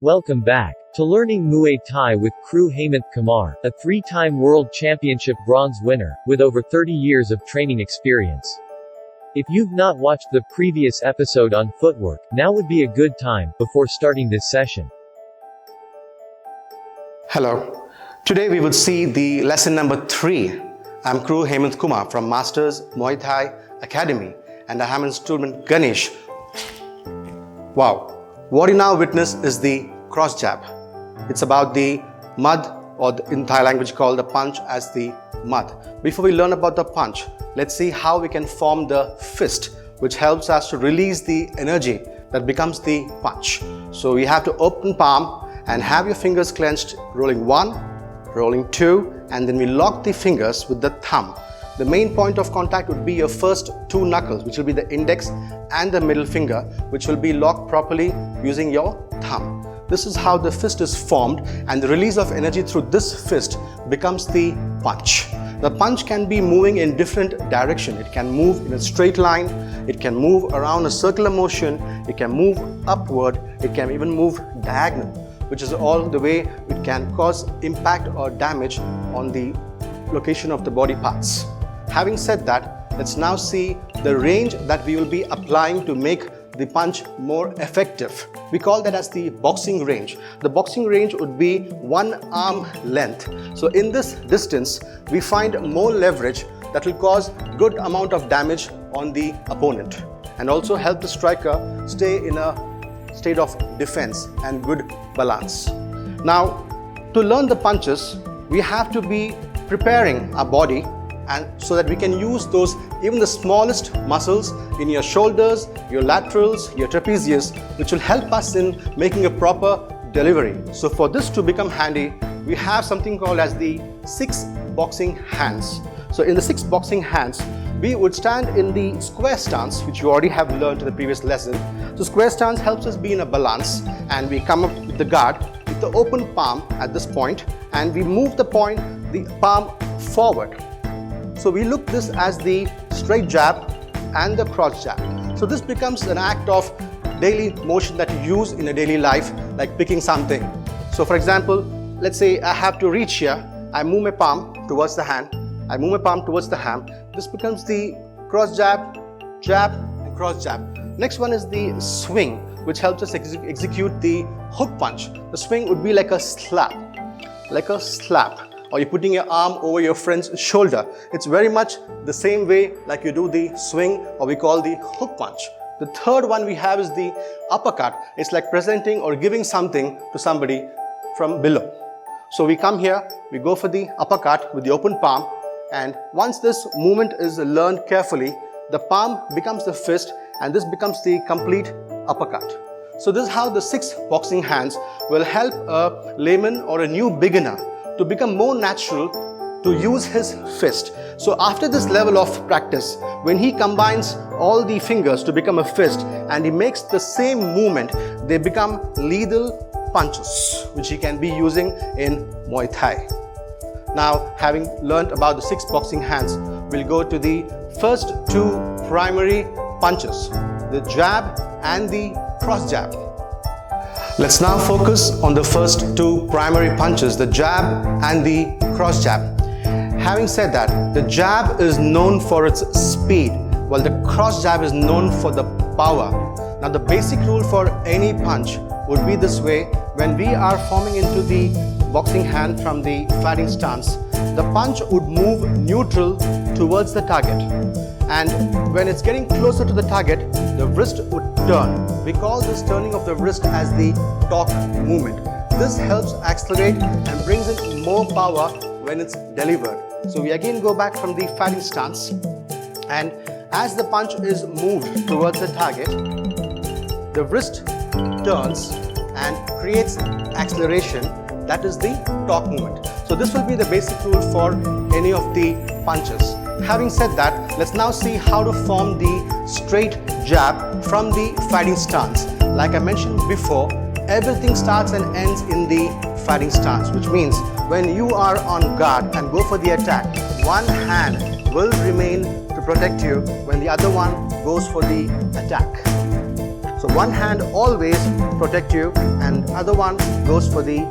Welcome back to Learning Muay Thai with Kru Hemanth Kumar, a 3-time World Championship bronze winner, with over 30 years of training experience. If you've not watched the previous episode on footwork, now would be a good time, before starting this session. Hello. Today we will see the lesson number 3. I'm Kru Hemanth Kumar from Masters Muay Thai Academy, and I have a student Ganesh. Wow. What you now witness is the cross jab. It's about the mud, or in Thai language called the punch as the mud. Before we learn about the punch, let's see how we can form the fist, which helps us to release the energy that becomes the punch. So we have to open palm and have your fingers clenched, rolling 1, rolling 2, and then we lock the fingers with the thumb. The main point of contact would be your first 2 knuckles, which will be the index and the middle finger, which will be locked properly using your thumb. This is how the fist is formed, and the release of energy through this fist becomes the punch. The punch can be moving in different directions. It can move in a straight line, it can move around a circular motion, it can move upward, it can even move diagonal, which is all the way it can cause impact or damage on the location of the body parts. Having said that, let's now see the range that we will be applying to make the punch more effective. We call that as the boxing range. The boxing range would be 1 arm length. So in this distance, we find more leverage that will cause good amount of damage on the opponent and also help the striker stay in a state of defense and good balance. Now, to learn the punches, we have to be preparing our body, and so that we can use those, even the smallest muscles in your shoulders, your laterals, your trapezius, which will help us in making a proper delivery. So for this to become handy, we have something called as the 6 boxing hands. So in the 6 boxing hands, we would stand in the square stance, which you already have learned in the previous lesson. So square stance helps us be in a balance, and we come up with the guard with the open palm at this point, and we move the palm forward. So we look this as the straight jab and the cross jab. So this becomes an act of daily motion that you use in a daily life, like picking something. So for example, let's say I have to reach here, I move my palm towards the hand, I move my palm towards the hand. This becomes the cross jab, jab and cross jab. Next one is the swing, which helps us execute the hook punch. The swing would be like a slap, or you're putting your arm over your friend's shoulder. It's very much the same way like you do the swing, or we call the hook punch. The third one we have is the uppercut. It's like presenting or giving something to somebody from below. So we come here, we go for the uppercut with the open palm, and once this movement is learned carefully, the palm becomes the fist, and this becomes the complete uppercut. So this is how the 6 boxing hands will help a layman or a new beginner to become more natural to use his fist. So after this level of practice, when he combines all the fingers to become a fist and he makes the same movement, they become lethal punches, which he can be using in Muay Thai. Now, having learned about the 6 boxing hands, we'll go to the first 2 primary punches, the jab and the cross jab. Let's now focus on the first 2 primary punches, the jab and the cross jab. Having said that, the jab is known for its speed, while the cross jab is known for the power. Now the basic rule for any punch would be this way: when we are forming into the boxing hand from the fighting stance, the punch would move neutral towards the target. And when it's getting closer to the target, the wrist would turn. We call this turning of the wrist as the torque movement. This helps accelerate and brings in more power when it's delivered. So we again go back from the fighting stance, and as the punch is moved towards the target, the wrist turns and creates acceleration. That is the torque movement. So this will be the basic rule for any of the punches. Having said that, let's now see how to form the straight jab from the fighting stance. Like I mentioned before, everything starts and ends in the fighting stance, which means when you are on guard and go for the attack, one hand will remain to protect you when the other one goes for the attack. So one hand always protect you and other one goes for the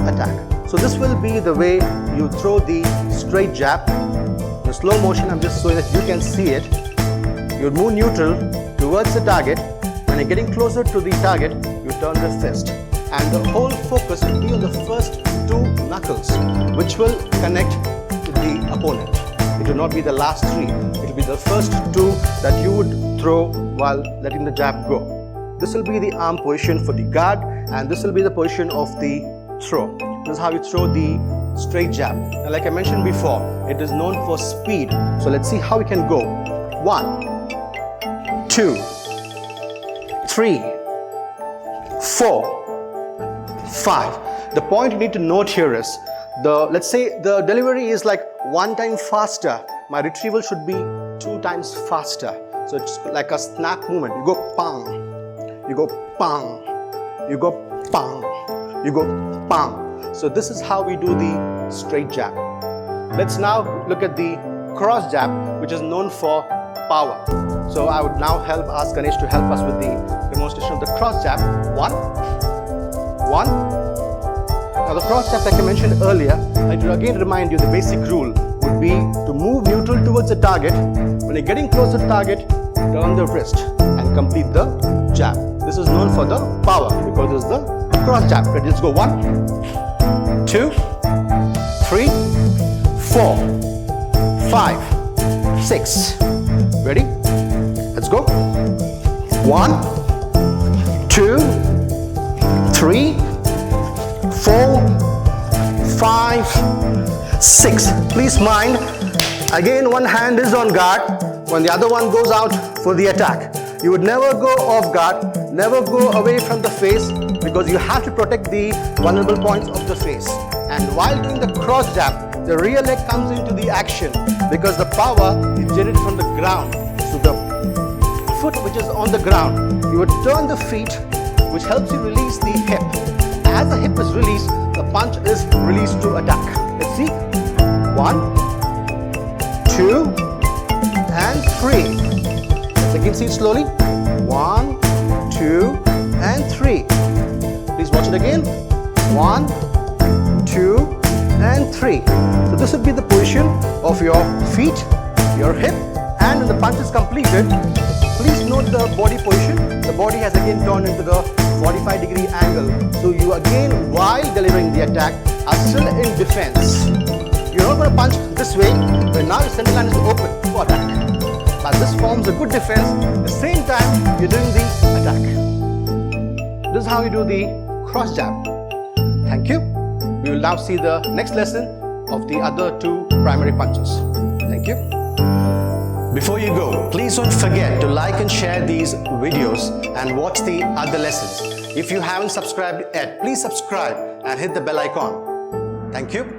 attack. So this will be the way you throw the straight jab. In slow motion, I'm just showing that you can see it. You move neutral towards the target. When you're getting closer to the target, you turn the fist. And the whole focus will be on the first two knuckles, which will connect to the opponent. It will not be the last three. It will be the first two that you would throw while letting the jab go. This will be the arm position for the guard, and this will be the position of the throw. This is how you throw the straight jab. Now, like I mentioned before, it is known for speed. So let's see how we can go. 1, 2, 3, 4, 5. The point you need to note here is, let's say the delivery is like 1 time faster. My retrieval should be 2 times faster. So it's like a snap movement. You go pang, you go pang, you go pang, you go pang. So this is how we do the straight jab. Let's now look at the cross jab, which is known for power. So I would now ask Ganesh to help us with the demonstration of the cross jab. 1, 1. Now the cross jab, like I mentioned earlier, I will again remind you the basic rule would be to move neutral towards the target. When you're getting close to the target, turn the wrist and complete the jab. This is known for the power because this is the cross jab. Ready? Let's go. 1, 2, 3, 4, 5, 6. Ready? Let's go. 1, 2, 3, 4, 5, 6. Please mind, again one hand is on guard when the other one goes out for the attack. You would never go off guard, never go away from the face, because you have to protect the vulnerable points of the face. And while doing the cross jab, the rear leg comes into the action because the power is generated from the ground. So the foot which is on the ground, you would turn the feet, which helps you release the hip. As the hip is released, the punch is released to attack. Let's see. 1, 2, and 3. Let's again see it slowly. 1, 2, and 3. Please watch it again. 1, 2, and 3. So this would be the position of your feet, your hip, and when the punch is completed, please note the body position. The body has again turned into the 45-degree angle. So you again, while delivering the attack, are still in defense. You're not going to punch this way, but now your center line is open for attack. But this forms a good defense. At the same time, you're doing the attack. This is how you do the cross jab. Thank you. We will now see the next lesson of the other 2 primary punches. Thank you. Before you go, please don't forget to like and share these videos and watch the other lessons. If you haven't subscribed yet, please subscribe and hit the bell icon. Thank you.